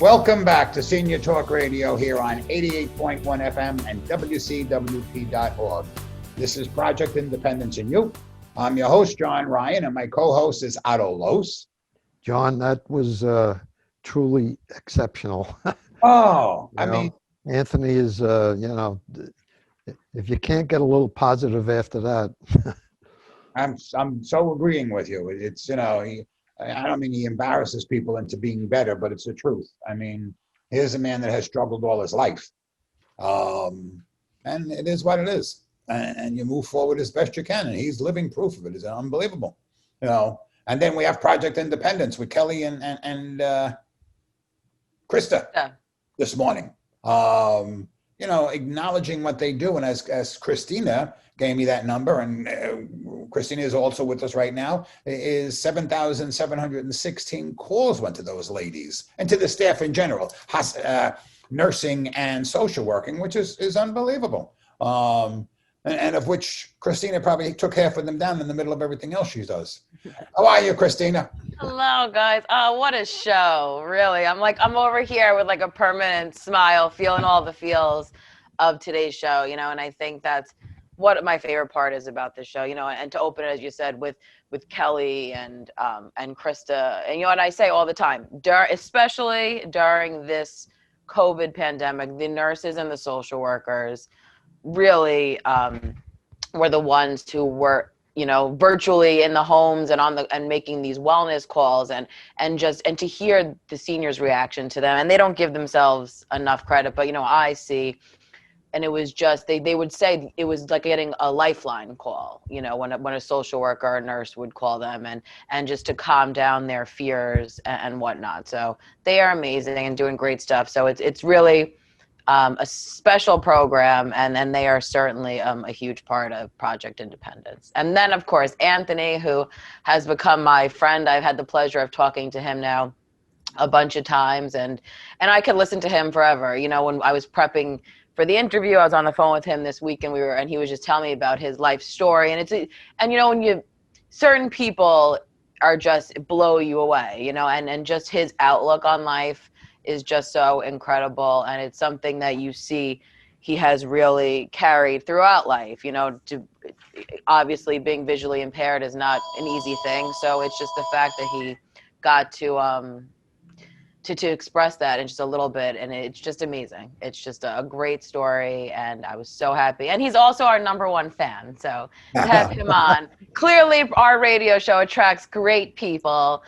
Welcome back to Senior Talk Radio here on 88.1 FM and WCWP.org. This is Project Independence in You. I'm your host, John Ryan, and my co-host is Otto Los. John, that was truly exceptional. Oh, I mean, Anthony is, if you can't get a little positive after that. I'm so agreeing with you. It's, I don't mean he embarrasses people into being better, but it's the truth. I mean, here's a man that has struggled all his life. And it is what it is. And you move forward as best you can. And he's living proof of it. It's unbelievable. And then we have Project Independence with Kelly and Krista this morning. Acknowledging what they do. And as Kristina gave me that number, and Kristina is also with us right now, is 7,716 calls went to those ladies and to the staff in general, nursing and social working, which is unbelievable. And of which Kristina probably took half of them down in the middle of everything else she does. How are you, Kristina? Hello, guys. Oh, what a show. Really. I'm over here with like a permanent smile, feeling all the feels of today's show, and I think that's what my favorite part is about this show, and to open it, as you said, with Kelly and Krista. And what I say all the time, especially during this COVID pandemic, the nurses and the social workers really were the ones who were, virtually in the homes and and making these wellness calls and to hear the seniors' reaction to them. And they don't give themselves enough credit, but I see. And it was just, they would say it was like getting a lifeline call, when a social worker or a nurse would call them and just to calm down their fears and whatnot. So they are amazing and doing great stuff. So it's really a special program, and they are certainly a huge part of Project Independence. And then, of course, Anthony, who has become my friend. I've had the pleasure of talking to him now a bunch of times, and I could listen to him forever. When I was prepping for the interview, I was on the phone with him this week, and he was just telling me about his life story. And when certain people are just blow you away, and just his outlook on life is just so incredible. And it's something that you see he has really carried throughout life. To obviously being visually impaired is not an easy thing. So it's just the fact that he got to express that in just a little bit, and it's just amazing. It's just a great story, and I was so happy. And he's also our #1 fan, so to have him on. Clearly, our radio show attracts great people.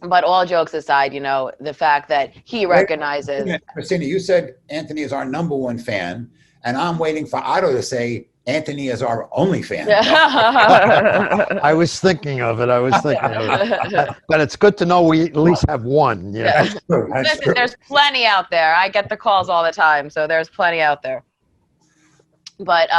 But all jokes aside, the fact that he recognizes. Kristina, you said Anthony is our #1 fan, and I'm waiting for Otto to say Anthony is our only fan. I was thinking of it. But it's good to know we at least have one. Yeah. That's true. Listen, there's plenty out there. I get the calls all the time, so there's plenty out there. But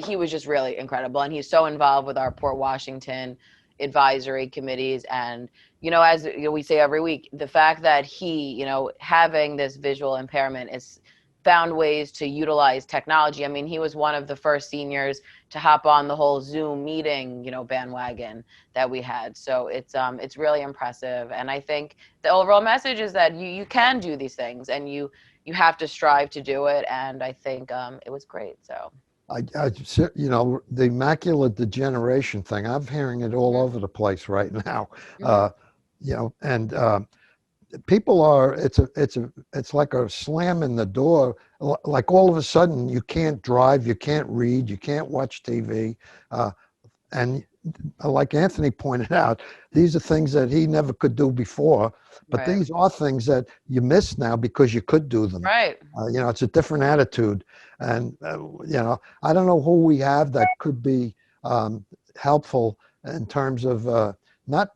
he was just really incredible, and he's so involved with our Port Washington advisory committees. And as we say every week, the fact that he, having this visual impairment, is found ways to utilize technology. I mean, he was one of the first seniors to hop on the whole Zoom meeting, bandwagon that we had. So it's really impressive. And I think the overall message is that you can do these things, and you have to strive to do it. And I think it was great. So the macular degeneration thing, I'm hearing it all over the place right now. People are, it's like a slam in the door. Like all of a sudden you can't drive, you can't read, you can't watch TV. And like Anthony pointed out, these are things that he never could do before, but Right. These are things that you miss now because you could do them. Right. It's a different attitude. And, I don't know who we have that could be helpful in terms of not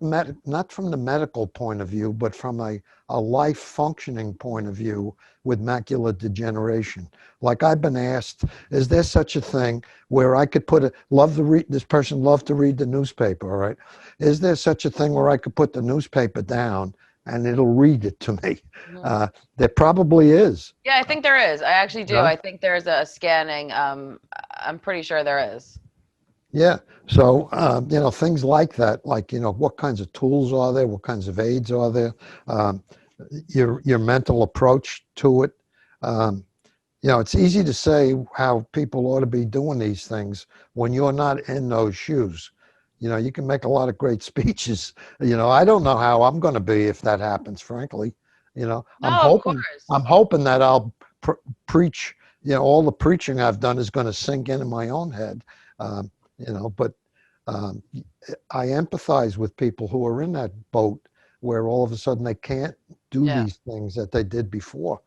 from the medical point of view, but from a life functioning point of view with macular degeneration. Like I've been asked, is there such a thing where I could this person loved to read the newspaper, all right? Is there such a thing where I could put the newspaper down and it'll read it to me? There probably is. Yeah, I think there is. I actually do. Yeah. I think there's a scanning. I'm pretty sure there is. Yeah. So, things like that, like, what kinds of tools are there? What kinds of aids are there? your mental approach to it. It's easy to say how people ought to be doing these things when you're not in those shoes. You can make a lot of great speeches. I don't know how I'm going to be if that happens, frankly. I'm No, of hoping course. I'm hoping that I'll preach. All the preaching I've done is going to sink into my own head. But I empathize with people who are in that boat where all of a sudden they can't do Yeah. these things that they did before.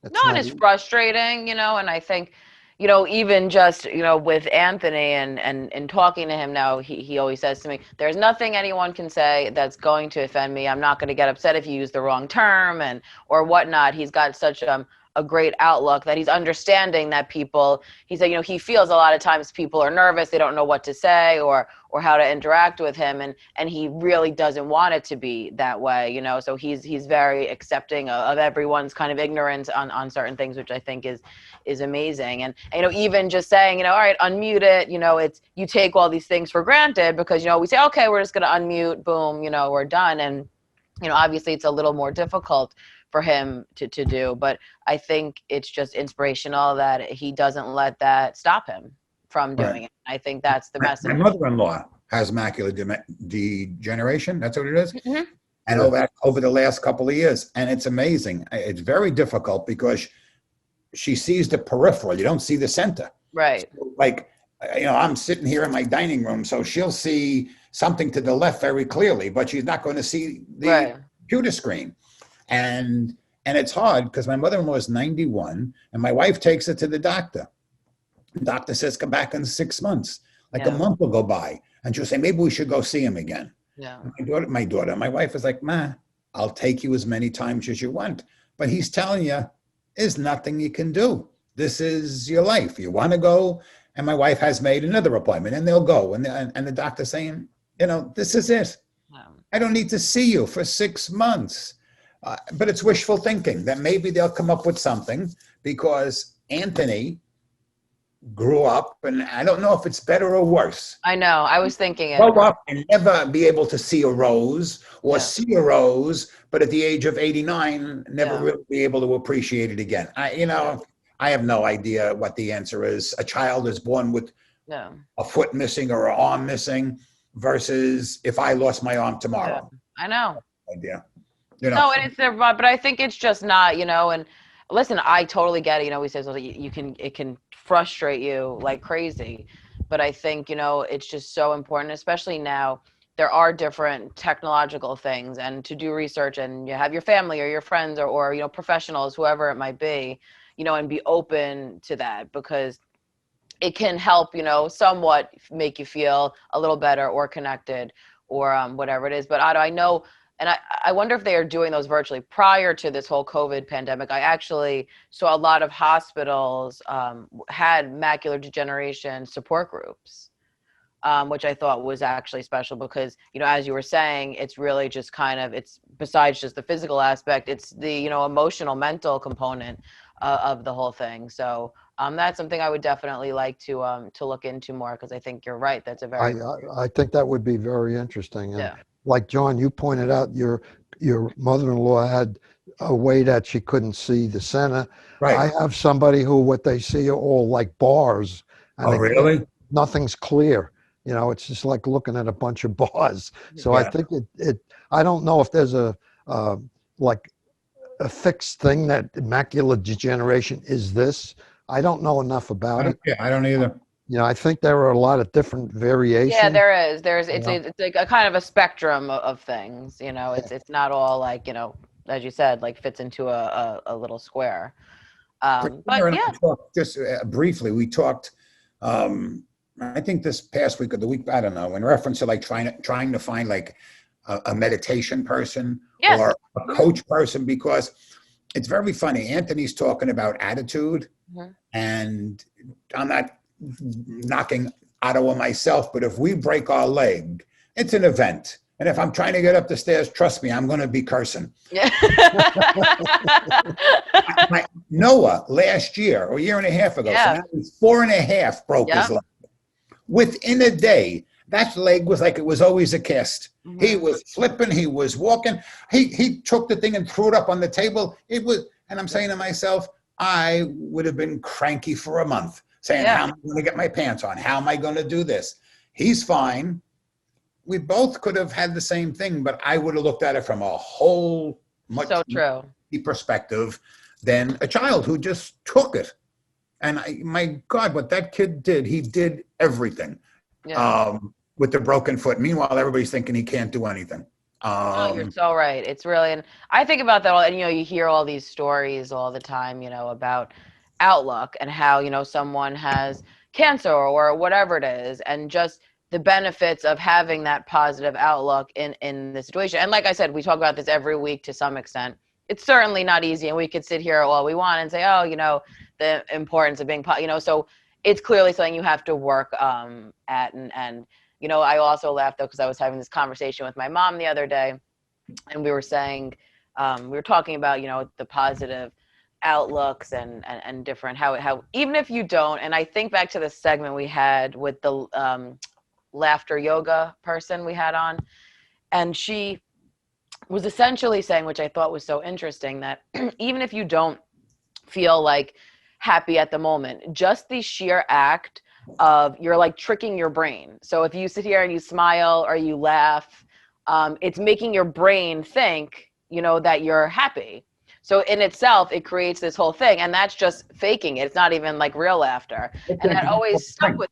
No, and it's frustrating, and I think, even just, with Anthony and talking to him now, he always says to me, there's nothing anyone can say that's going to offend me. I'm not going to get upset if you use the wrong term or whatnot. He's got such a great outlook that he's understanding that people, he said, he feels a lot of times people are nervous. They don't know what to say or how to interact with him. And he really doesn't want it to be that way, so he's very accepting of everyone's kind of ignorance on certain things, which I think is amazing. And, even just saying, all right, unmute it, it's, you take all these things for granted because, we say, okay, we're just going to unmute, boom, we're done. And, obviously it's a little more difficult for him to do, but I think it's just inspirational that he doesn't let that stop him from doing it. I think that's the message. My mother-in-law has macular degeneration. That's what it is. Mm-hmm. And over the last couple of years, and it's amazing. It's very difficult because she sees the peripheral. You don't see the center. Right. So, I'm sitting here in my dining room, so she'll see something to the left very clearly, but she's not going to see the computer screen. And it's hard because my mother-in-law is 91 and my wife takes her to the doctor. The doctor says, come back in 6 months. A month will go by and she'll say, maybe we should go see him again. Yeah. My wife is like, Ma, I'll take you as many times as you want. But he's telling you, there's nothing you can do. This is your life. You want to go? And my wife has made another appointment and they'll go. And the doctor's saying, this is it. I don't need to see you for 6 months. But it's wishful thinking that maybe they'll come up with something because Anthony grew up, and I don't know if it's better or worse. I know. I was thinking it. Grow up and never be able to see a rose or see a rose, but at the age of 89, never really be able to appreciate it again. I have no idea what the answer is. A child is born with a foot missing or an arm missing versus if I lost my arm tomorrow. I know. Idea. No, and it's there, but I think it's just not, and listen, I totally get it. We say it can frustrate you like crazy, but I think, it's just so important, especially now there are different technological things and to do research and you have your family or your friends or professionals, whoever it might be, and be open to that because it can help, somewhat make you feel a little better or connected or whatever it is. But Otto, I know, and I wonder if they are doing those virtually. Prior to this whole COVID pandemic, I actually saw a lot of hospitals had macular degeneration support groups, which I thought was actually special because, as you were saying, it's really just it's besides just the physical aspect, it's the, emotional, mental component of the whole thing. So that's something I would definitely like to look into more because I think you're right. That's a very I think that would be very interesting. And like John, you pointed out, your mother-in-law had a way that she couldn't see the center. Right. I have somebody who what they see are all like bars. And really? Nothing's clear. It's just like looking at a bunch of bars. So I think I don't know if there's a fixed thing that macular degeneration is this. I don't know enough about it. Yeah, I don't either. I think there are a lot of different variations. Yeah, there is. It's like a kind of a spectrum of things. It's not all like, as you said, like fits into a little square. But yeah. Just briefly, we talked, I think this past week or the week, I don't know, in reference to like trying to find like a meditation person or a coach person, because it's very funny. Anthony's talking about attitude, and I'm not knocking Otto or myself, but if we break our leg, it's an event. And if I'm trying to get up the stairs, trust me, I'm going to be cursing. Yeah. Noah last year or a year and a half ago, so now he's 4.5 broke his leg. Within a day, That leg was like it was always a cast. Mhm. He was flipping, he was walking. He took the thing and threw it up on the table. It was, and I'm saying to myself, I would have been cranky for a month, saying, Yeah. how am I going to get my pants on? How am I going to do this? He's fine. We both could have had the same thing, but I would have looked at it from a whole much So true. perspective than a child who just took it. And my God, what that kid did, he did everything. Yeah. With the broken foot. Meanwhile, everybody's thinking he can't do anything. Oh, you're so right. It's really, and I think about that all, and you hear all these stories all the time, about outlook and how, someone has cancer or whatever it is, and just the benefits of having that positive outlook in the situation. And like I said, we talk about this every week to some extent. It's certainly not easy, and we could sit here all we want and say, oh, the importance of being, so it's clearly something you have to work at, and I also laughed though, because I was having this conversation with my mom the other day, and we were saying, we were talking about, the positive outlooks and different, how even if you don't, and I think back to the segment we had with the laughter yoga person we had on, and she was essentially saying, which I thought was so interesting, that even if you don't feel like happy at the moment, just the sheer act of, you're like tricking your brain. So if you sit here and you smile or you laugh, it's making your brain think, that you're happy. So in itself, it creates this whole thing, and that's just faking it. It's not even like real laughter. And that always stuck with,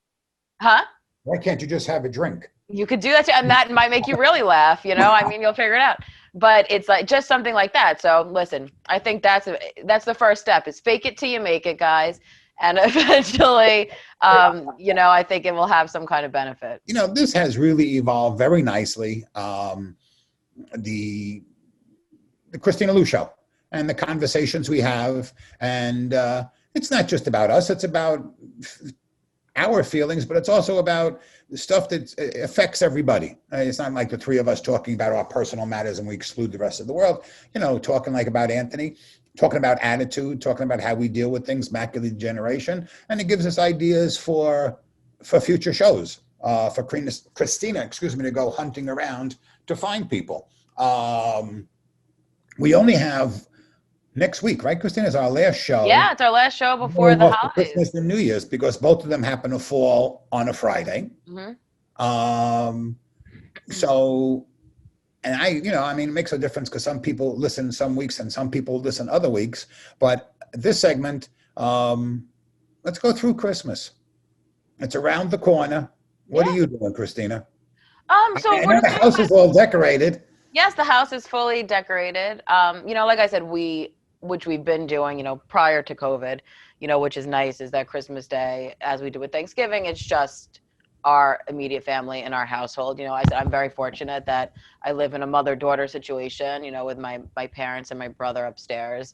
huh? Why can't you just have a drink? You could do that too, and that might make you really laugh, I mean, you'll figure it out. But it's like just something like that. So listen, I think that's the first step, is fake it till you make it, guys. And eventually, I think it will have some kind of benefit. This has really evolved very nicely. The Kristina Lou show and the conversations we have. And it's not just about us. It's about our feelings, but it's also about the stuff that affects everybody. It's not like the three of us talking about our personal matters and we exclude the rest of the world, talking like about Anthony, talking about attitude, talking about how we deal with things, macular degeneration. And it gives us ideas for future shows, for Kristina, to go hunting around to find people. We only have next week, right, Kristina, is our last show. Yeah, it's our last show before the holidays. Christmas and New Year's, because both of them happen to fall on a Friday. Mm-hmm. So, and it makes a difference because some people listen some weeks and some people listen other weeks. But this segment, let's go through Christmas. It's around the corner. What are you doing, Kristina? So I know the house is all decorated. Yes, the house is fully decorated. Like I said, which we've been doing, prior to COVID, which is nice, is that Christmas Day, as we do with Thanksgiving, it's just our immediate family in our household. I'm very fortunate that I live in a mother-daughter situation, with my parents and my brother upstairs.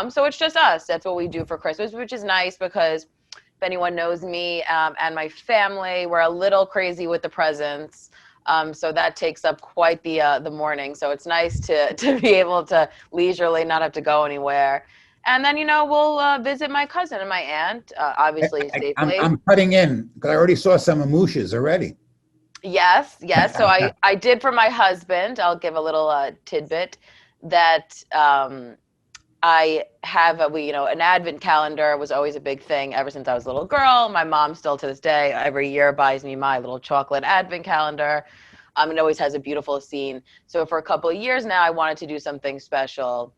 So it's just us. That's what we do for Christmas, which is nice because if anyone knows me and my family, we're a little crazy with the presents. So that takes up quite the morning. So it's nice to be able to leisurely not have to go anywhere. And then, we'll visit my cousin and my aunt, obviously safely. I'm cutting in because I already saw some amooshes already. Yes. So I did for my husband. I'll give a little tidbit that I have an advent calendar was always a big thing ever since I was a little girl. My mom still to this day, every year buys me my little chocolate advent calendar. It always has a beautiful scene. So for a couple of years now, I wanted to do something special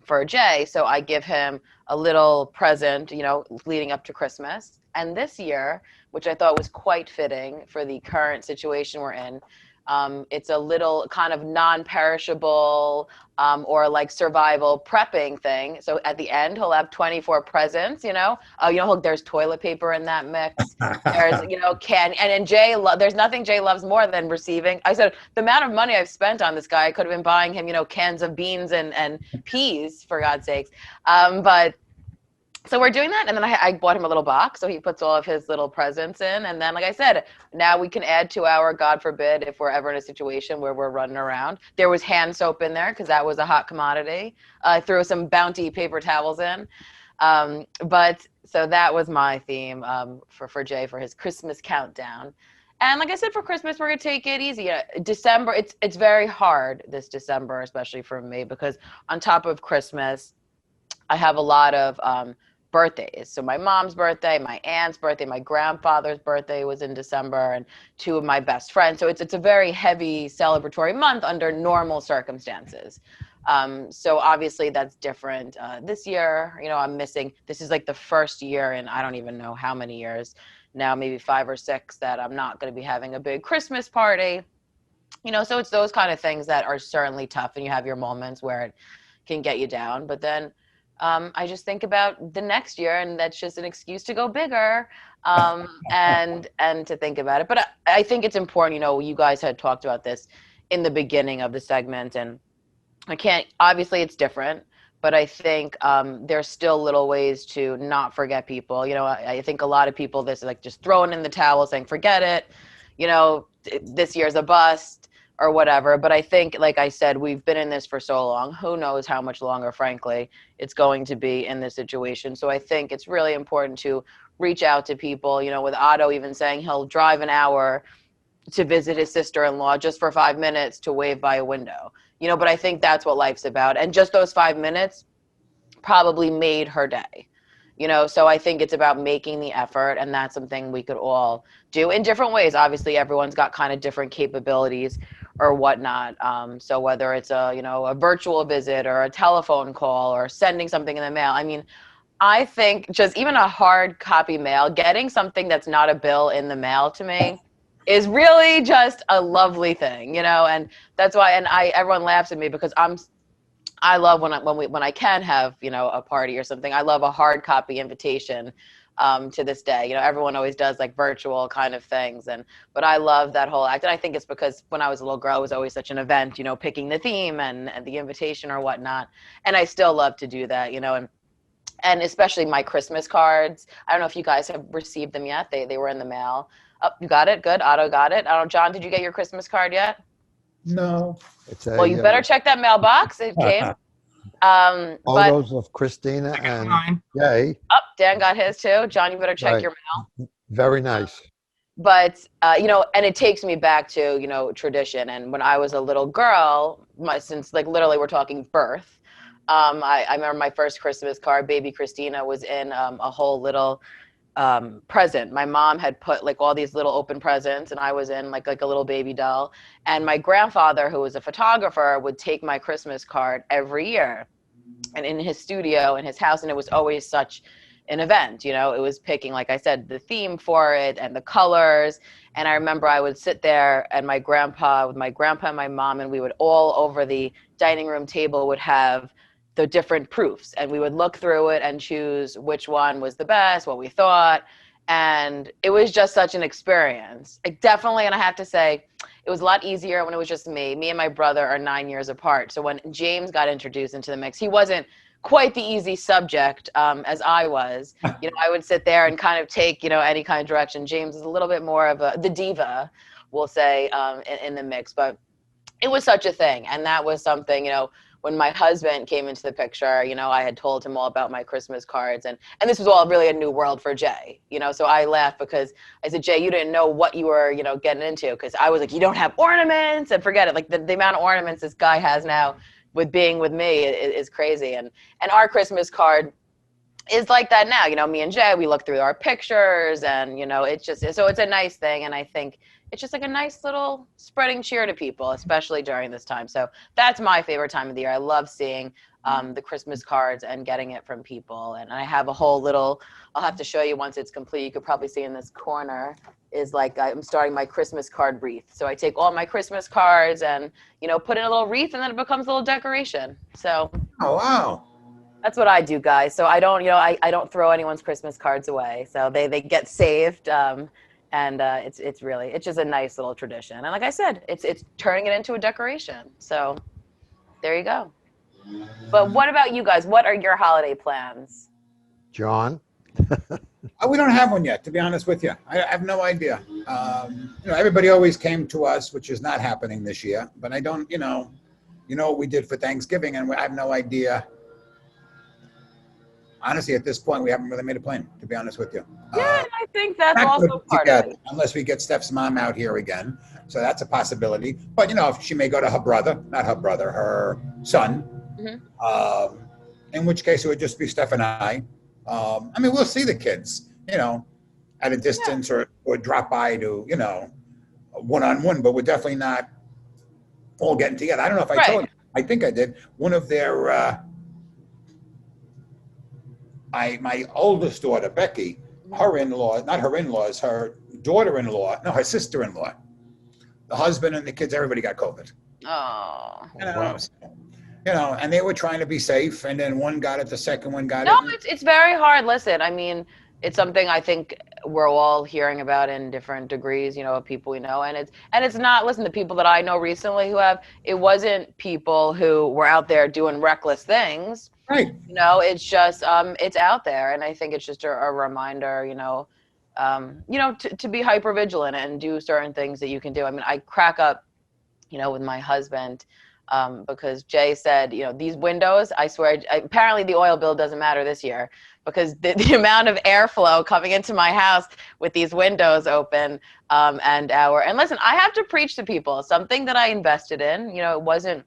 for Jay. So I give him a little present, leading up to Christmas. And this year, which I thought was quite fitting for the current situation we're in, it's a little kind of non-perishable or like survival prepping thing. So at the end, he'll have 24 presents, there's toilet paper in that mix. There's, and Jay, there's nothing Jay loves more than receiving. I said, the amount of money I've spent on this guy, I could have been buying him, cans of beans and peas, for God's sakes. So we're doing that, and then I bought him a little box, so he puts all of his little presents in, and then, like I said, now we can add to our, God forbid, if we're ever in a situation where we're running around. There was hand soap in there, because that was a hot commodity. I threw some Bounty paper towels in. So that was my theme for Jay for his Christmas countdown. And like I said, for Christmas, we're gonna take it easy. December, it's very hard this December, especially for me, because on top of Christmas, I have a lot of birthdays. So my mom's birthday, my aunt's birthday, my grandfather's birthday was in December, and two of my best friends. So it's a very heavy celebratory month under normal circumstances. So obviously that's different this year. I'm missing. This is like the first year in I don't even know how many years now, maybe 5 or 6, that I'm not going to be having a big Christmas party. So it's those kind of things that are certainly tough, and you have your moments where it can get you down. But then I just think about the next year, and that's just an excuse to go bigger and to think about it. But I think it's important. You guys had talked about this in the beginning of the segment, and obviously it's different, but I think there's still little ways to not forget people. I think a lot of people, this is like just throwing in the towel, saying, forget it, this year's a bust or whatever. But I think, like I said, we've been in this for so long. Who knows how much longer, frankly, it's going to be in this situation. So I think it's really important to reach out to people, with Otto even saying he'll drive an hour to visit his sister-in-law just for 5 minutes to wave by a window. But I think that's what life's about. And just those 5 minutes probably made her day. So I think it's about making the effort, and that's something we could all do in different ways. Obviously, everyone's got kind of different capabilities or whatnot. So whether it's a virtual visit or a telephone call or sending something in the mail. I mean, I think just even a hard copy mail, getting something that's not a bill in the mail to me is really just a lovely thing, and that's why, and everyone laughs at me because I love when I can have, a party or something. I love a hard copy invitation to this day. Everyone always does like virtual kind of things, but I love that whole act. And I think it's because when I was a little girl, it was always such an event, picking the theme and the invitation or whatnot. And I still love to do that, and especially my Christmas cards. I don't know if you guys have received them yet. They were in the mail. Oh, you got it? Good. Otto got it. I don't know, John, did you get your Christmas card yet? No. Well, you better check that mailbox. It came. Photos of Kristina and Jay. Dan got his too. John, you better check your mail. Very nice. But, and it takes me back to, tradition. And when I was a little girl, since like literally we're talking birth, I remember my first Christmas card, baby Kristina, was in a whole little present. My mom had put like all these little open presents, and I was in like a little baby doll. And my grandfather, who was a photographer, would take my Christmas card every year, and in his studio in his house, and it was always such an event. It was picking, like I said, the theme for it and the colors. And I remember I would sit there and with my grandpa and my mom, and we would all over the dining room table would have the different proofs, and we would look through it and choose which one was the best, what we thought. And it was just such an experience. Definitely, and I have to say, it was a lot easier when it was just me. Me and my brother are 9 years apart. So when James got introduced into the mix, he wasn't quite the easy subject as I was. I would sit there and kind of take, any kind of direction. James is a little bit more of the diva, we'll say, in the mix. But it was such a thing. And that was something, when my husband came into the picture, I had told him all about my Christmas cards, and this was all really a new world for Jay, so I laughed because I said, Jay, you didn't know what you were, getting into, because I was like, you don't have ornaments, and forget it. Like the amount of ornaments this guy has now with being with me is crazy. And our Christmas card is like that now. Me and Jay, we look through our pictures, and, it's just, so it's a nice thing. And I think it's just like a nice little spreading cheer to people, especially during this time. So that's my favorite time of the year. I love seeing the Christmas cards and getting it from people. And I have a whole little, I'll have to show you once it's complete. You could probably see in this corner is like I'm starting my Christmas card wreath. So I take all my Christmas cards and, put in a little wreath, and then it becomes a little decoration. So. Oh, wow. That's what I do, guys. So I don't, I don't throw anyone's Christmas cards away. So they get saved. And it's just a nice little tradition. And like I said, it's turning it into a decoration. So there you go. But what about you guys? What are your holiday plans? John? We don't have one yet, to be honest with you. I have no idea. Everybody always came to us, which is not happening this year. But I don't, what we did for Thanksgiving, and I have no idea Honestly, at this point, we haven't really made a plan, to be honest with you. Yeah, and I think that's Not also good part of together, it. unless we get Steph's mom out here again. So that's a possibility. But, she may go to her son, Mhm. in which case it would just be Steph and I. We'll see the kids, at a Yeah, distance or drop by to, one-on-one, but we're definitely not all getting together. I don't know if I told right. you. I think I did. One of their, my oldest daughter, Becky, her in-law, not her in-laws, her daughter-in-law, no, her sister-in-law, the husband and the kids, everybody got COVID. Oh. Wow. And they were trying to be safe, and then one got it, the second one got No, it. it's very hard. Listen, I mean, it's something I think we're all hearing about in different degrees, of people we know. And it's not, listen, the people that I know recently who have, it wasn't people who were out there doing reckless things. Right. It's just it's out there, and I think it's just a reminder, to be hyper vigilant and do certain things that you can do. I mean, I crack up, with my husband, because Jay said, these windows, I swear, apparently the oil bill doesn't matter this year, because the amount of airflow coming into my house with these windows open, and listen, I have to preach to people something that I invested in. It wasn't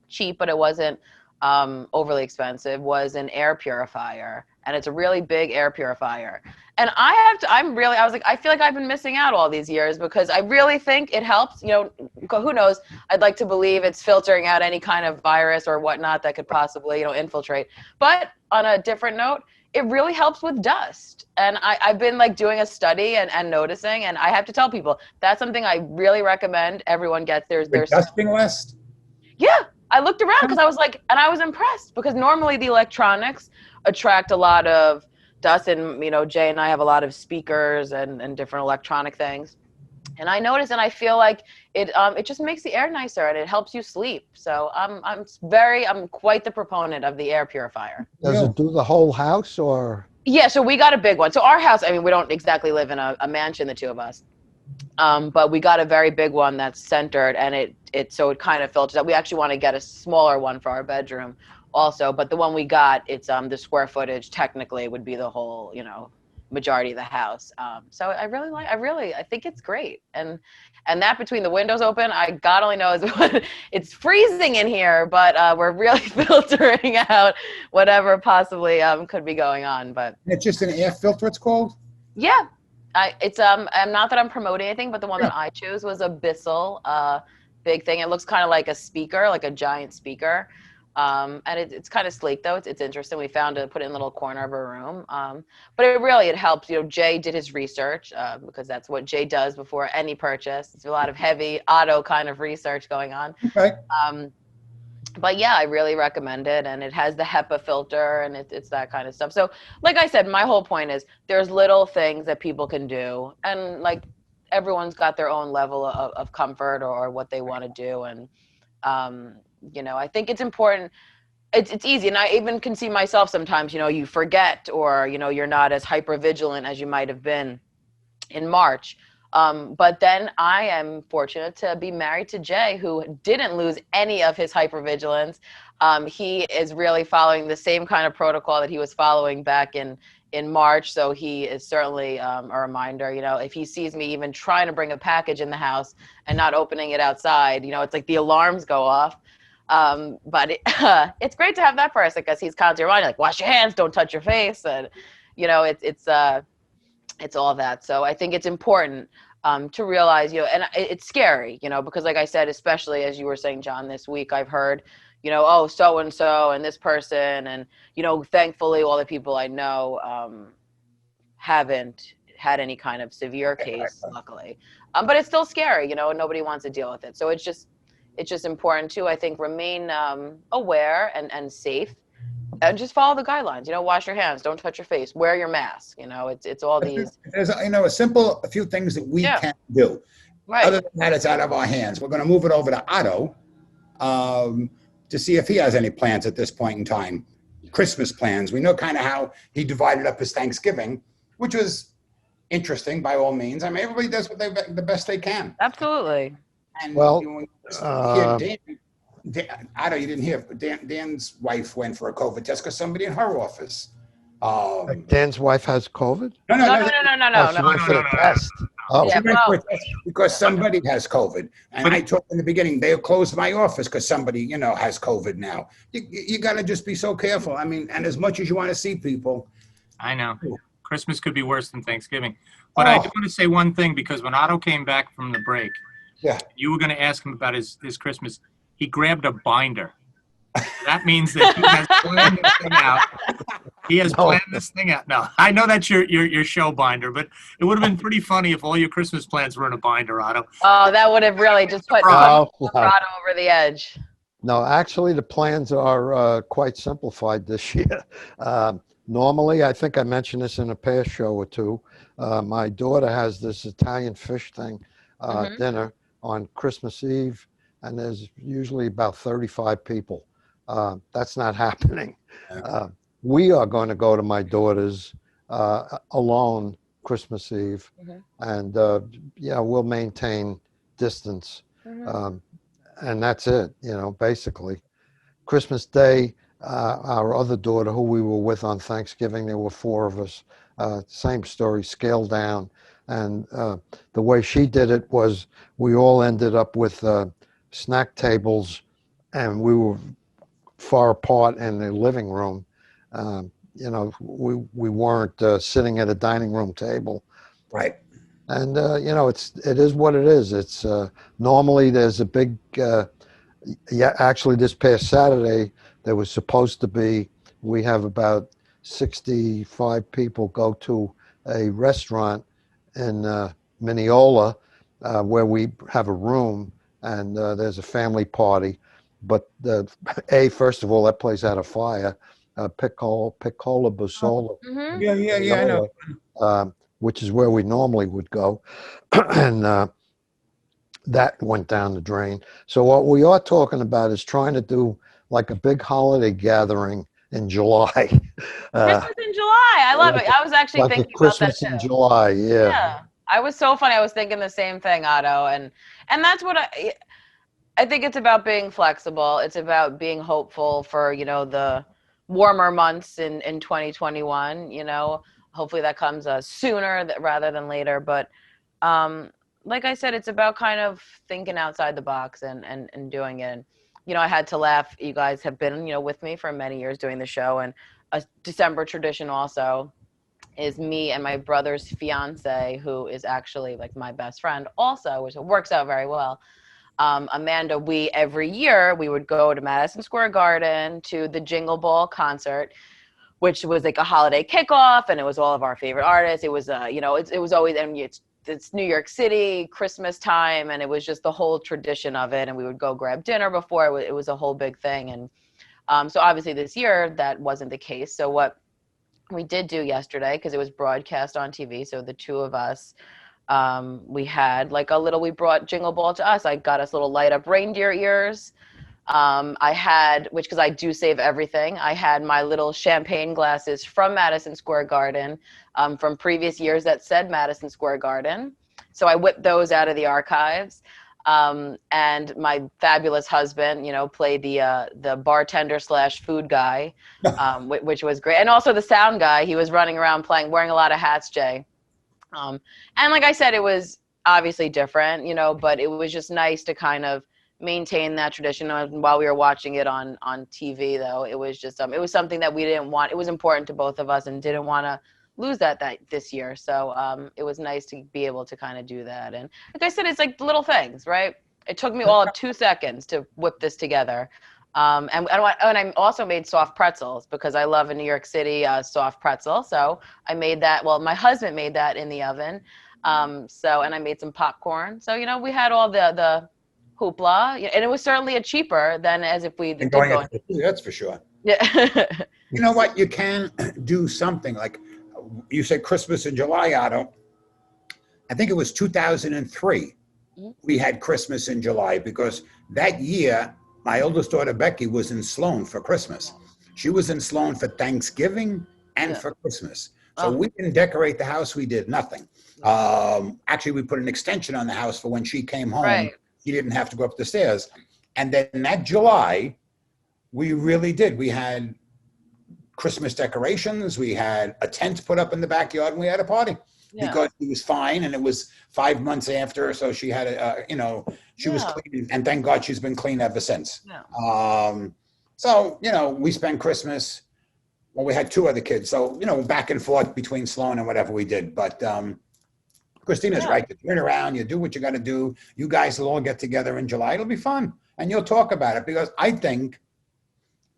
cheap, but it wasn't overly expensive, was an air purifier. And it's a really big air purifier. And I was like, I feel like I've been missing out all these years, because I really think it helps, who knows, I'd like to believe it's filtering out any kind of virus or whatnot that could possibly, infiltrate. But on a different note, it really helps with dust. And I've been like doing a study and noticing, and I have to tell people, that's something I really recommend everyone gets. There's Dusting list? yeah, I looked around because I was like, and I was impressed, because normally the electronics attract a lot of dust, and Jay and I have a lot of speakers and different electronic things, and I noticed, and I feel like it just makes the air nicer, and it helps you sleep. So I'm quite the proponent of the air purifier. Does it do the whole house or? Yeah, so we got a big one. So our house, I mean, we don't exactly live in a mansion, the two of us. But we got a very big one that's centered, and it kind of filters out. We actually want to get a smaller one for our bedroom also, but the one we got, it's the square footage technically would be the whole, majority of the house. So I think it's great. And that between the windows open, God only knows what, it's freezing in here, but we're really filtering out whatever possibly could be going on. But It's just an air filter, it's called? yeah. I'm not that I'm promoting anything, but the one that I chose was a Bissell big thing. It looks kind of like a speaker, like a giant speaker. And it's kind of sleek though. It's interesting. We found to put it in a little corner of a room. But it helps. Jay did his research, because that's what Jay does before any purchase. It's a lot of heavy Otto kind of research going on. Okay. But yeah, I really recommend it, and it has the HEPA filter, and it's that kind of stuff. So like I said, my whole point is there's little things that people can do, and like everyone's got their own level of comfort or what they want to do. And I think it's important. It's easy, and I even can see myself sometimes, you forget, or you're not as hyper vigilant as you might have been in March. But then I am fortunate to be married to Jay, who didn't lose any of his hypervigilance. He is really following the same kind of protocol that he was following back in March. So he is certainly a reminder, if he sees me even trying to bring a package in the house and not opening it outside, it's like the alarms go off. But it's great to have that person, because he's constantly reminding, like, wash your hands, don't touch your face. And, it's all that. So I think it's important to realize, and it's scary, because like I said, especially as you were saying, John, this week, I've heard, oh, so-and-so and this person. And, thankfully all the people I know haven't had any kind of severe case, luckily. But it's still scary, and nobody wants to deal with it. So it's just important to, I think, remain aware and safe. And just follow the guidelines, wash your hands, don't touch your face, wear your mask, it's all these. There's a few things that we can do. Right. Other than that, it's out of our hands. We're going to move it over to Otto to see if he has any plans at this point in time. Christmas plans. We know kind of how he divided up his Thanksgiving, which was interesting by all means. I mean, everybody does the best they can. Absolutely. And Well, Otto, you didn't hear. Dan's wife went for a COVID test because somebody in her office Dan's wife has COVID? No, no, No, no. no, no, no, Oh, no, she no. went for the test. Oh, Yeah, She went for well, a test because somebody has COVID. And I told in the beginning, they'll close my office because somebody, has COVID now. You got to just be so careful. I mean, and as much as you want to see people. I know. Christmas could be worse than Thanksgiving. But I do want to say one thing, because when Otto came back from the break, Yeah. you were going to ask him about his Christmas. He grabbed a binder. That means that he has planned this thing out. He has planned this thing out. No, I know that's your show binder, but it would have been pretty funny if all your Christmas plans were in a binder, Otto. oh, that would have really just put no, Colorado over the edge. no, actually, the plans are quite simplified this year. Normally, I think I mentioned this in a past show or two. My daughter has this Italian fish thing dinner on Christmas Eve, and there's usually about 35 people. That's not happening. We are going to go to my daughter's alone Christmas Eve, and we'll maintain distance, and that's it. Basically, Christmas Day, our other daughter, who we were with on Thanksgiving, there were 4 of us. Same story, scaled down, and the way she did it was we all ended up with snack tables, and we were far apart in the living room. We weren't sitting at a dining room table. Right. And it is what it is. It's normally there's a big. Actually, this past Saturday there was supposed to be. We have about 65 people go to a restaurant in Mineola where we have a room, and there's a family party. But first of all, that place had a fire. Piccola Bussola. Yeah, I know. Which is where we normally would go, and that went down the drain. So what we are talking about is trying to do like a big holiday gathering in July. Christmas in July. I love it. I was actually like thinking Christmas about that in too. July. Yeah. Yeah. I was so funny. I was thinking the same thing, Otto. And that's what I think it's about being flexible. It's about being hopeful for, the warmer months in 2021, hopefully that comes sooner rather than later. But like I said, it's about kind of thinking outside the box and doing it. And, I had to laugh. You guys have been, with me for many years doing the show, and a December tradition also is me and my brother's fiance, who is actually like my best friend also, which works out very well. Amanda, every year we would go to Madison Square Garden to the Jingle Ball concert, which was like a holiday kickoff, and it was all of our favorite artists. It was, it was always, and it's New York City, Christmas time, and it was just the whole tradition of it. And we would go grab dinner before. It was a whole big thing. And so obviously this year that wasn't the case. So what we did do yesterday, because it was broadcast on TV, so the two of us, we had like we brought Jingle Ball to us. I got us little light up reindeer ears. I had, because I do save everything, I had my little champagne glasses from Madison Square Garden from previous years that said Madison Square Garden. So I whipped those out of the archives. And my fabulous husband, played the bartender / food guy, which was great. And also the sound guy. He was running around wearing a lot of hats, Jay. And like I said, it was obviously different, but it was just nice to kind of maintain that tradition. And while we were watching it on TV, though, it was just it was something that we didn't want. It was important to both of us and didn't want to lose that this year. So it was nice to be able to kind of do that. And like I said, it's like little things, right? It took me all of 2 seconds to whip this together. And I also made soft pretzels because I love a New York City soft pretzel. So I made that. Well, my husband made that in the oven. And I made some popcorn. So, we had all the hoopla, and it was certainly cheaper than as if we did go. That's for sure. Yeah. You know what? You can do something like you said Christmas in July, Otto. I think it was 2003. We had Christmas in July because that year, my oldest daughter, Becky, was in Sloan for Christmas. She was in Sloan for Thanksgiving and for Christmas. So we didn't decorate the house. We did nothing. Actually, we put an extension on the house for when she came home. Right. She didn't have to go up the stairs. And then that July, we really did. We had Christmas decorations. We had a tent put up in the backyard, and we had a party Yeah. because he was fine, and it was 5 months after, so she had she was Yeah. clean, and thank God she's been clean ever since. Yeah. So we spent Christmas. Well, we had 2 other kids, so back and forth between Sloan and whatever we did. But Christina's Yeah. right. You turn around, you do what you got to do. You guys will all get together in July. It'll be fun, and you'll talk about it, because I think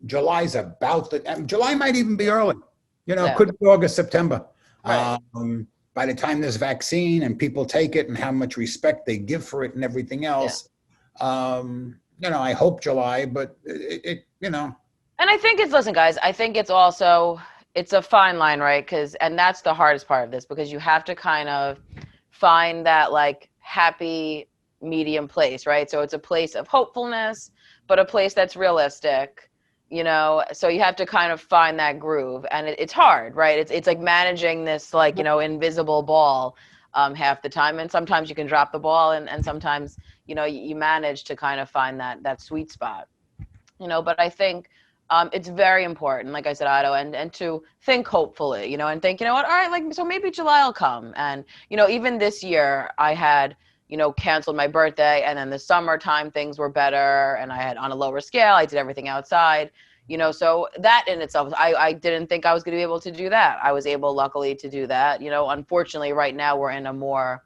July's about July might even be early. Yeah. Could be August, September. Right. By the time there's vaccine and people take it and how much respect they give for it and everything else, I hope July, but And I think listen, guys, I think it's a fine line, right? And that's the hardest part of this, because you have to kind of find that like happy medium place, right? So it's a place of hopefulness, but a place that's realistic, so you have to kind of find that groove, and it's hard, right? It's like managing this like, invisible ball half the time. And sometimes you can drop the ball, and sometimes, you manage to kind of find that sweet spot, but I think it's very important, like I said, Otto, and to think hopefully, and think, all right, like, so maybe July will come. And, even this year I had, canceled my birthday, and then the summertime things were better, and I had on a lower scale, I did everything outside, so that in itself, I didn't think I was going to be able to do that. I was able, luckily, to do that. Unfortunately, right now we're in a more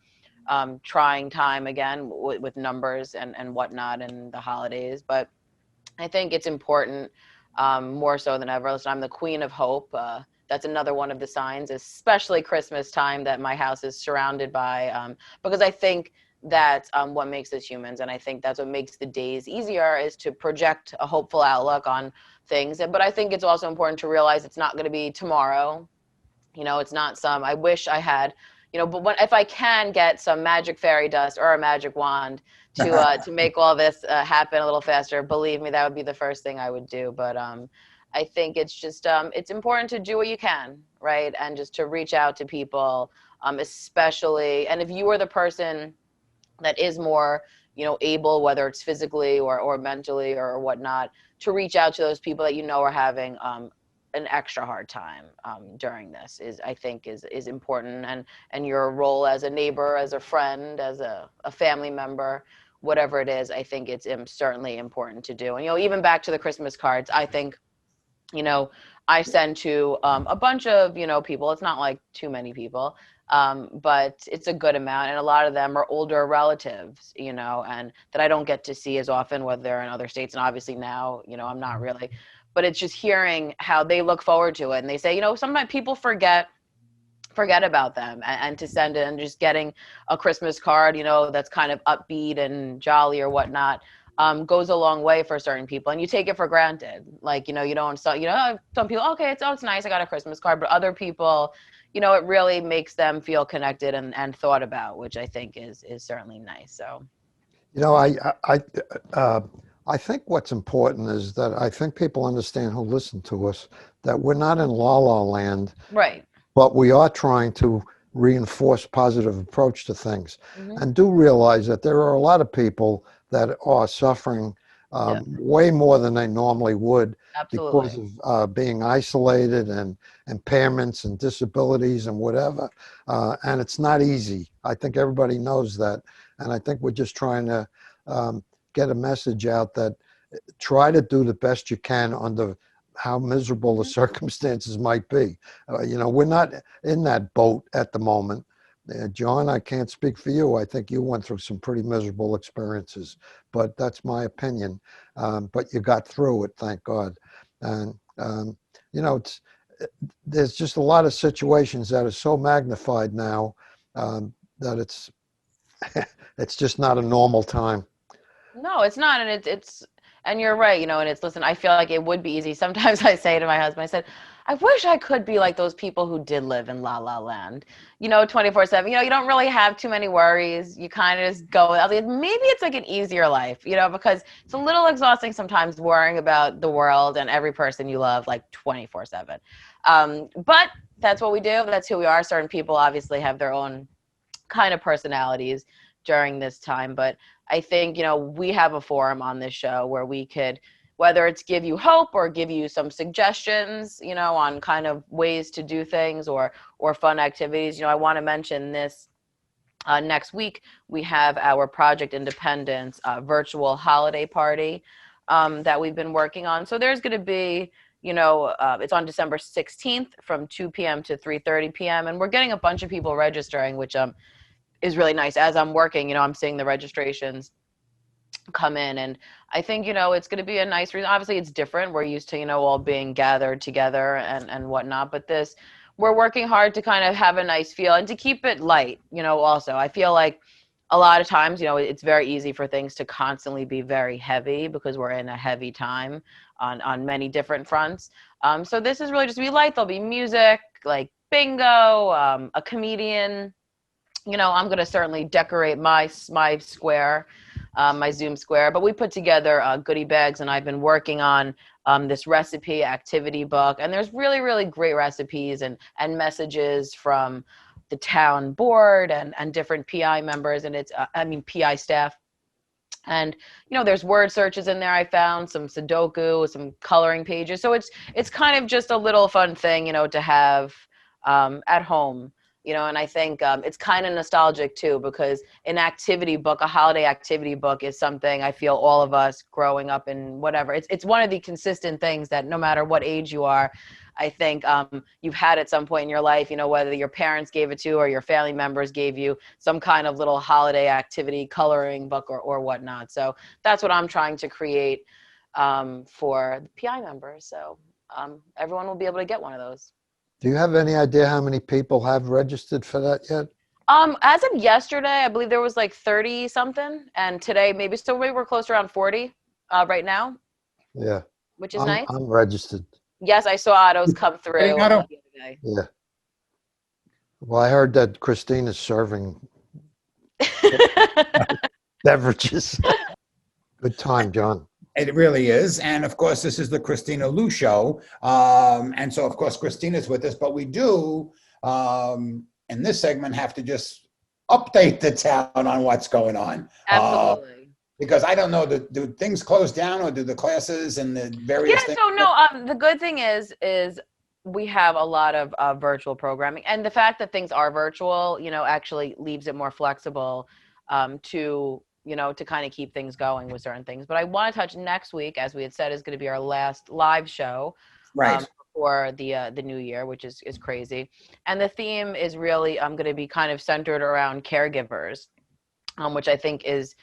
trying time again with numbers and whatnot, and the holidays. But I think it's important, more so than ever. Listen, I'm the queen of hope. That's another one of the signs, especially Christmas time, that my house is surrounded by, because I think that's what makes us humans. And I think that's what makes the days easier, is to project a hopeful outlook on things. But I think it's also important to realize it's not going to be tomorrow. It's not I wish I had, but if I can get some magic fairy dust or a magic wand to make all this happen a little faster, believe me, that would be the first thing I would do. But I think it's just, it's important to do what you can, right? And just to reach out to people, especially, and if you are the person that is more, able, whether it's physically or mentally or whatnot, to reach out to those people that are having an extra hard time during this I think is important. And your role as a neighbor, as a friend, as a family member, whatever it is, I think it's certainly important to do. And, even back to the Christmas cards, I think, I send to a bunch of, people. It's not like too many people, but it's a good amount. And a lot of them are older relatives, and that I don't get to see as often, whether they're in other states. And obviously now, I'm not really, but it's just hearing how they look forward to it. And they say, sometimes people forget about them, and to send it, and just getting a Christmas card, that's kind of upbeat and jolly or whatnot, goes a long way for certain people. And you take it for granted. Like, you don't, some people, okay, it's nice, I got a Christmas card, but other people, it really makes them feel connected and thought about, which I think is certainly nice. So, I think what's important is that I think people understand, who listen to us, that we're not in la la land, right. but we are trying to reinforce positive approach to things. Mm-hmm. And do realize that there are a lot of people that are suffering way more than they normally would. Absolutely. Because of being isolated and impairments and disabilities and whatever. And it's not easy. I think everybody knows that. And I think we're just trying to get a message out that try to do the best you can under how miserable the circumstances might be. We're not in that boat at the moment. John, I can't speak for you. I think you went through some pretty miserable experiences, but that's my opinion. But you got through it, thank God. And, there's just a lot of situations that are so magnified now that it's just not a normal time. No, it's not. And and you're right, and listen, I feel like it would be easy. Sometimes I say to my husband, I said, I wish I could be like those people who did live in La La Land, 24/7. You don't really have too many worries. You kind of just go, maybe it's like an easier life, because it's a little exhausting sometimes worrying about the world and every person you love, like 24/7. But that's what we do. That's who we are. Certain people obviously have their own kind of personalities during this time. But I think, we have a forum on this show where we whether it's give you hope or give you some suggestions, on kind of ways to do things or fun activities. I want to mention this. Next week, we have our Project Independence virtual holiday party that we've been working on. So there's going to be, it's on December 16th from 2 p.m. to 3:30 p.m. And we're getting a bunch of people registering, which is really nice. As I'm working, I'm seeing the registrations come in. And I think, it's going to be a nice reason. Obviously, it's different. We're used to, all being gathered together and whatnot. But we're working hard to kind of have a nice feel and to keep it light, also. I feel like a lot of times, it's very easy for things to constantly be very heavy because we're in a heavy time on many different fronts. So this is really just to be light. There'll be music, like bingo, a comedian. I'm going to certainly decorate my square, my Zoom square. But we put together goodie bags, and I've been working on this recipe activity book. And there's really, really great recipes and messages from the town board and different PI members, and PI staff. And, there's word searches in there. I found some Sudoku, some coloring pages. So it's kind of just a little fun thing, to have at home. And I think it's kind of nostalgic too, because an activity book, a holiday activity book, is something I feel all of us growing up in whatever. It's one of the consistent things that no matter what age you are, I think you've had at some point in your life, whether your parents gave it to you or your family members gave you some kind of little holiday activity coloring book or whatnot. So that's what I'm trying to create for the PI members. So everyone will be able to get one of those. Do you have any idea how many people have registered for that yet? As of yesterday, I believe there was like 30 something, and today maybe we're close to around 40 right now. Yeah, which is nice. I'm registered. Yes, I saw Otto's come through the other day. Yeah. Well, I heard that Kristina's serving beverages. Good time, John. It really is. And of course, this is the Kristina Lou show. And so, of course, Kristina's with us, but we do, in this segment, have to just update the town on what's going on. Absolutely. Because I don't know, do things close down, or do the classes and the various things? So no, the good thing is we have a lot of virtual programming. And the fact that things are virtual, actually leaves it more flexible to kind of keep things going with certain things. But I want to touch next week, as we had said, is going to be our last live show before the new year, which is crazy. And the theme is really going to be kind of centered around caregivers, which I think is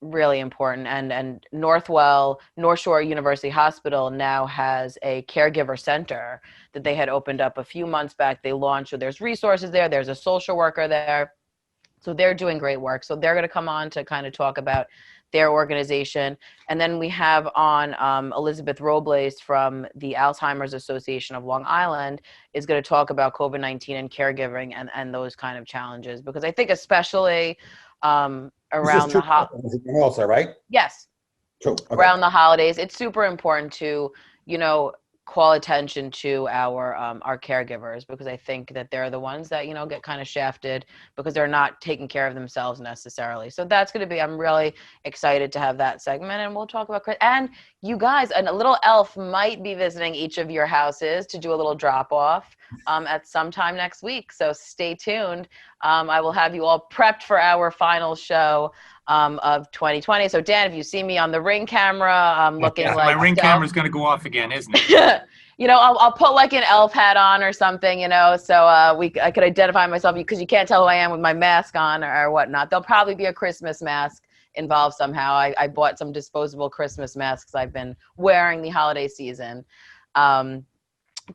really important. And North Shore University Hospital now has a caregiver center that they had opened up a few months back. They launched, so there's resources there. There's a social worker there. So they're doing great work. So they're going to come on to kind of talk about their organization. And then we have on Elizabeth Robles from the Alzheimer's Association of Long Island is going to talk about COVID-19 and caregiving and those kind of challenges. Because I think especially around the holidays. Also, right? Yes. True. Okay. Around the holidays, it's super important to, call attention to our caregivers, because I think that they're the ones that, get kind of shafted because they're not taking care of themselves necessarily. So that's going to be, I'm really excited to have that segment, and we'll talk about, and you guys, and a little elf might be visiting each of your houses to do a little drop off at some time next week. So stay tuned. I will have you all prepped for our final show of 2020. So Dan, if you see me on the Ring camera, looking like my Ring camera's going to go off again, isn't it? I'll put like an elf hat on or something, so I could identify myself, because you can't tell who I am with my mask on or whatnot. There'll probably be a Christmas mask involved somehow. I bought some disposable Christmas masks I've been wearing the holiday season.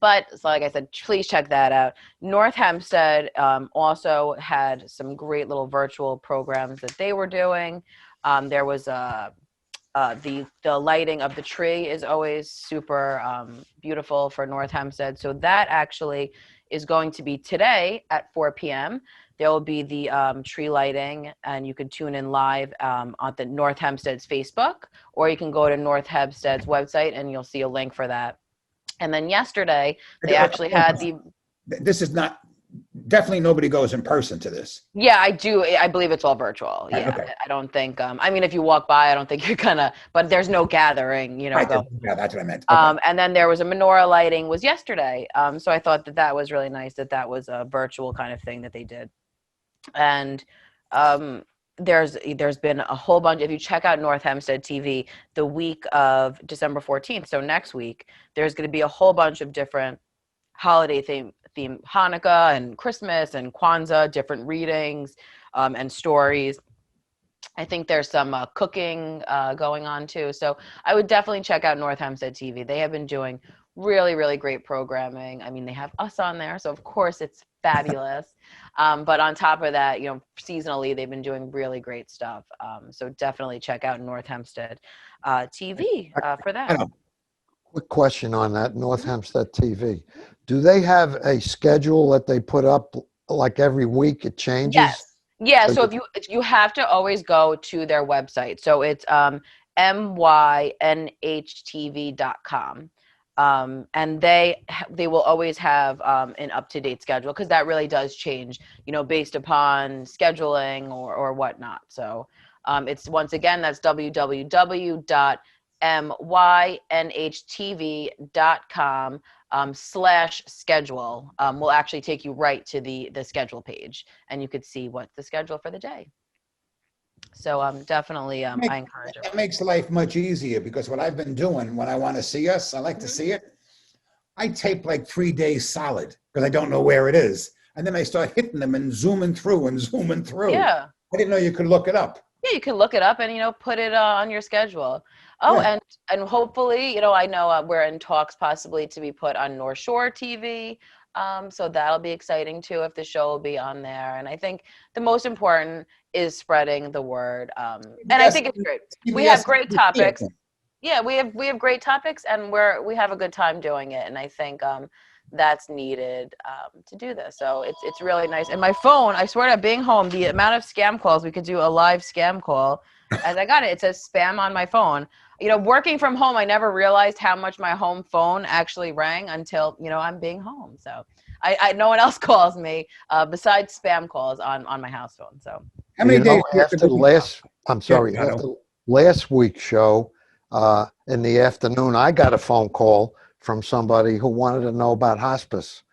But so like I said, please check that out. North Hempstead also had some great little virtual programs that they were doing. There was the lighting of the tree is always super beautiful for North Hempstead. So that actually is going to be today at 4 p.m. There will be the tree lighting, and you can tune in live on the North Hempstead's Facebook, or you can go to North Hempstead's website and you'll see a link for that. And then yesterday, they actually had This is not definitely nobody goes in person to this. Yeah, I do. I believe it's all virtual. Right, Yeah, okay. I don't think. I mean, if you walk by, I don't think you're gonna. But there's no gathering, Right. going. Yeah, that's what I meant. Okay. And then there was a menorah lighting was yesterday. So I thought that was really nice that was a virtual kind of thing that they did. And there's been a whole bunch. If you check out North Hempstead TV, the week of December 14th, so next week, there's going to be a whole bunch of different holiday theme Hanukkah and Christmas and Kwanzaa, different readings and stories. I think there's some cooking going on too. So I would definitely check out North Hempstead TV. They have been doing really, really great programming. I mean, they have us on there, so of course it's fabulous. But on top of that, seasonally, they've been doing really great stuff. So definitely check out North Hempstead TV for that. Quick question on that, North Hempstead TV. Do they have a schedule that they put up like every week? It changes? Yes. Yeah. So if you have to always go to their website. So it's myNHTV.com. And they will always have an up-to-date schedule, because that really does change, based upon scheduling or whatnot. So it's, once again, that's www.myNHTV.com /schedule. Will actually take you right to the schedule page, and you could see what's the schedule for the day. So definitely, I encourage it. That makes life much easier, because what I've been doing when I want to see us, I like to see it. I tape like 3 days solid, because I don't know where it is. And then I start hitting them and zooming through and zooming through. Yeah. I didn't know you could look it up. Yeah, you can look it up and, put it on your schedule. Oh, Yeah. and hopefully, I know we're in talks possibly to be put on North Shore TV. So that'll be exciting too, if the show will be on there. And I think the most important is spreading the word. And I think it's great. We have great topics. Yeah, we have great topics, and we have a good time doing it. And I think that's needed to do this. So it's really nice. And my phone, I swear to being home, the amount of scam calls, we could do a live scam call. As I got it says spam on my phone. Working from home, I never realized how much my home phone actually rang until, I'm being home. So I no one else calls me besides spam calls on my house phone. So How many days after last week's show, in the afternoon, I got a phone call from somebody who wanted to know about hospice.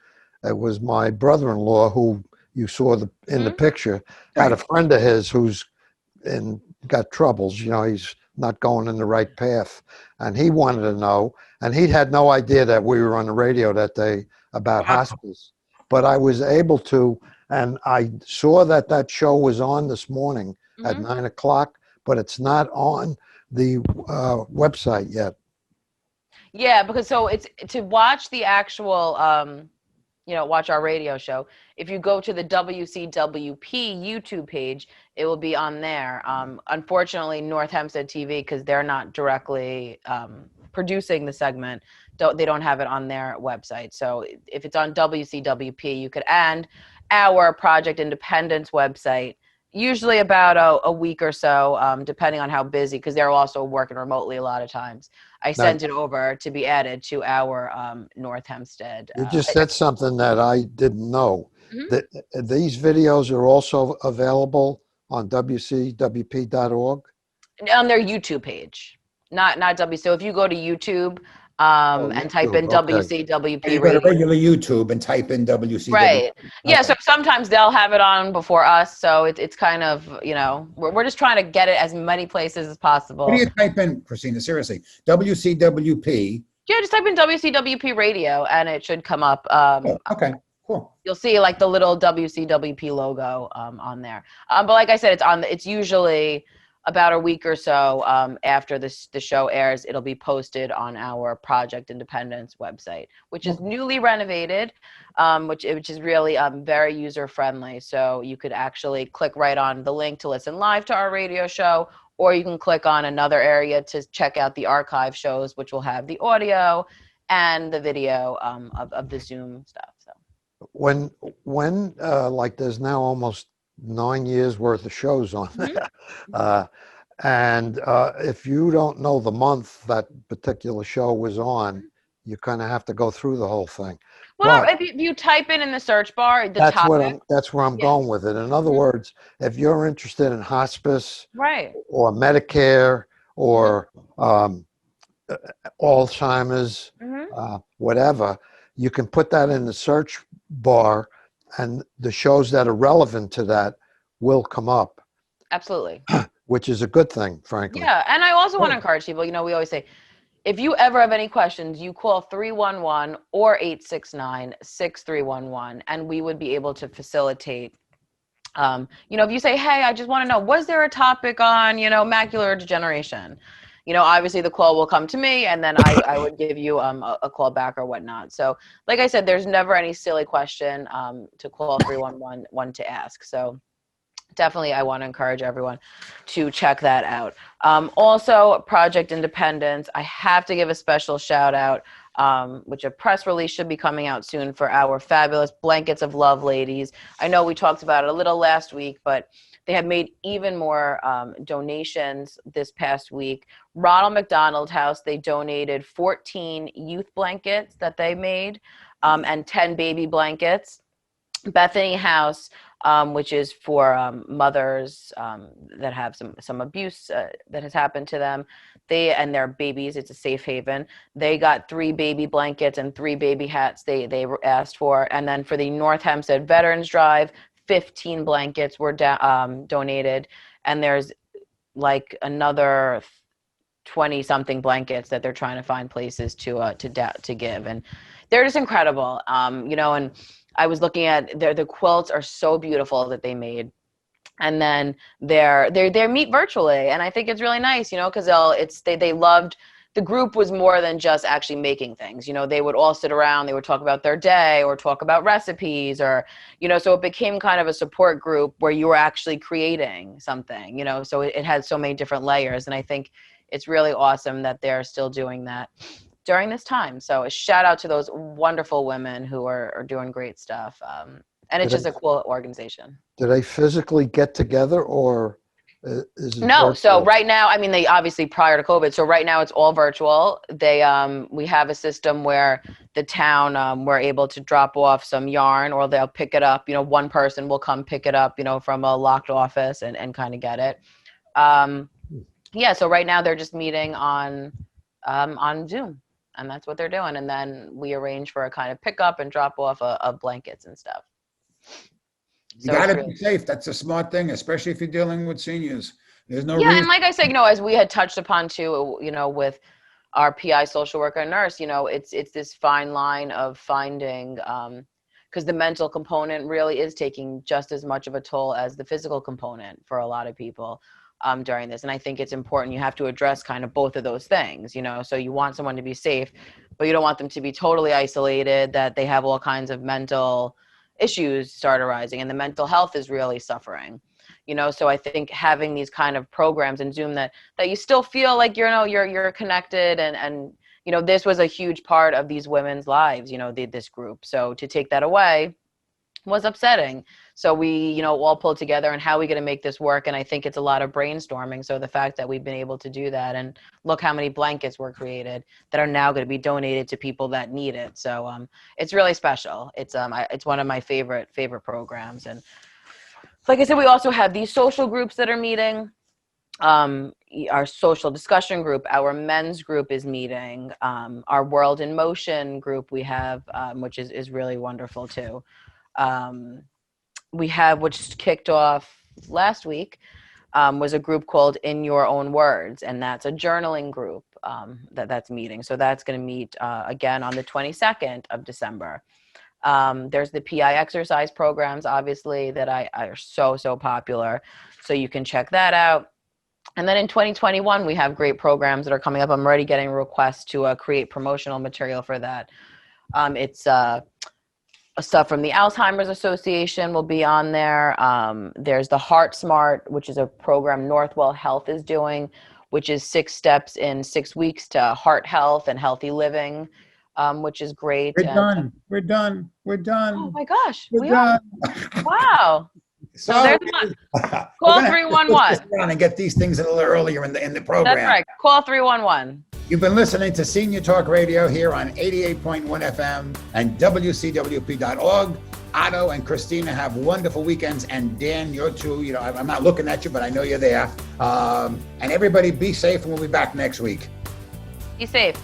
It was my brother-in-law, who you saw in the picture, had a friend of his who's got troubles. He's not going in the right path, and he wanted to know, and he had no idea that we were on the radio that day about hospice. But I was able to, and I saw that show was on this morning at 9 o'clock, but it's not on the website yet. Yeah, because so it's to watch the actual, watch our radio show. If you go to the WCWP YouTube page, it will be on there. Unfortunately, North Hempstead TV, because they're not directly producing the segment, they don't have it on their website. So if it's on WCWP, you could, and our Project Independence website, usually about a week or so, depending on how busy, because they're also working remotely a lot of times. I sent it over to be added to our North Hempstead. You just said something that I didn't know. That these videos are also available on WCWP.org? On their YouTube page, not W. So if you go to YouTube and type in WCWP You go to regular YouTube and type in WCWP. Right. Yeah. Okay. So sometimes they'll have it on before us. So it's kind of, we're just trying to get it as many places as possible. What do you type in, Kristina? Seriously, WCWP. Yeah, just type in WCWP radio and it should come up. Okay, cool. You'll see like the little WCWP logo on there. But like I said, it's usually about a week or so after the show airs. It'll be posted on our Project Independence website, which is newly renovated, which is really very user friendly. So you could actually click right on the link to listen live to our radio show, or you can click on another area to check out the archive shows, which will have the audio and the video of the Zoom stuff. So when like there's now almost 9 years worth of shows on there. And if you don't know the month that particular show was on, you kind of have to go through the whole thing. Well, But if you type in the search bar the topic, that's where I'm Yeah. going with it. In other words, if you're interested in hospice right? or Medicare or Alzheimer's, Hmm. whatever, you can put that in the search bar, and the shows that are relevant to that will come up, Absolutely. which is a good thing, frankly. Yeah, and I also want to encourage people. We always say, if you ever have any questions, you call 311 or 869-6311, and we would be able to facilitate. If you say, hey, I just want to know, was there a topic on, macular degeneration? Obviously the call will come to me, and then I would give you a call back or whatnot. So like I said, there's never any silly question to call 311 to ask. So definitely I want to encourage everyone to check that out. Also, Project Independence, I have to give a special shout out, which a press release should be coming out soon, for our fabulous Blankets of Love ladies. I know we talked about it a little last week, but they have made even more donations this past week. Ronald McDonald House, they donated 14 youth blankets that they made, and 10 baby blankets. Bethany House, which is for mothers that have some abuse that has happened to them, they and their babies. It's a safe haven. They got 3 baby blankets and 3 baby hats they asked for. And then for the North Hempstead Veterans Drive, 15 blankets were donated, and there's like another 20 something blankets that they're trying to find places to give, and they're just incredible. And I was looking at the quilts are so beautiful that they made, and then they meet virtually, and I think it's really nice, because they loved. The group was more than just actually making things. They would all sit around, they would talk about their day or talk about recipes, or so it became kind of a support group where you were actually creating something, so it had so many different layers, and I think it's really awesome that they're still doing that during this time. So a shout out to those wonderful women who are doing great stuff. And it's just a cool organization. Do they physically get together, or is it No. virtual? So right now, I mean, they obviously prior to COVID. So right now it's all virtual. We have a system where the town, we're able to drop off some yarn, or they'll pick it up. One person will come pick it up, from a locked office and kind of get it. Yeah. So right now they're just meeting on Zoom, and that's what they're doing. And then we arrange for a kind of pickup and drop off of blankets and stuff. You got to be safe. That's a smart thing, especially if you're dealing with seniors. There's no reason. And like I said, as we had touched upon too, with our PI, social worker, and nurse, it's this fine line of finding, because the mental component really is taking just as much of a toll as the physical component for a lot of people during this. And I think it's important. You have to address kind of both of those things, so you want someone to be safe, but you don't want them to be totally isolated, that they have all kinds of mental issues start arising, and the mental health is really suffering, so I think having these kind of programs in Zoom that you still feel like you're connected, and this was a huge part of these women's lives, this group. So to take that away was upsetting. So we, all pulled together, and how are we going to make this work? And I think it's a lot of brainstorming. So the fact that we've been able to do that, and look how many blankets were created that are now going to be donated to people that need it. So it's really special. It's one of my favorite programs. And like I said, we also have these social groups that are meeting. Our social discussion group, our men's group is meeting. Our World in Motion group we have, which is really wonderful too. We have, which kicked off last week, was a group called In Your Own Words, and that's a journaling group that's meeting. So that's going to meet again on the 22nd of December. There's the PI exercise programs, obviously, that are so popular. So you can check that out. And then in 2021, we have great programs that are coming up. I'm already getting requests to create promotional material for that. It's stuff from the Alzheimer's Association will be on there. There's the Heart Smart, which is a program Northwell Health is doing, which is 6 steps in 6 weeks to heart health and healthy living, which is great. We're done. Oh my gosh. We're done. Wow. So there's call 311 and get these things a little earlier in the program. That's right. Call 311. You've been listening to Senior Talk Radio here on 88.1 FM and WCWP.org. Otto and Kristina have wonderful weekends, and Dan, you're too. You know, I'm not looking at you, but I know you're there. And everybody be safe, and we'll be back next week. Be safe.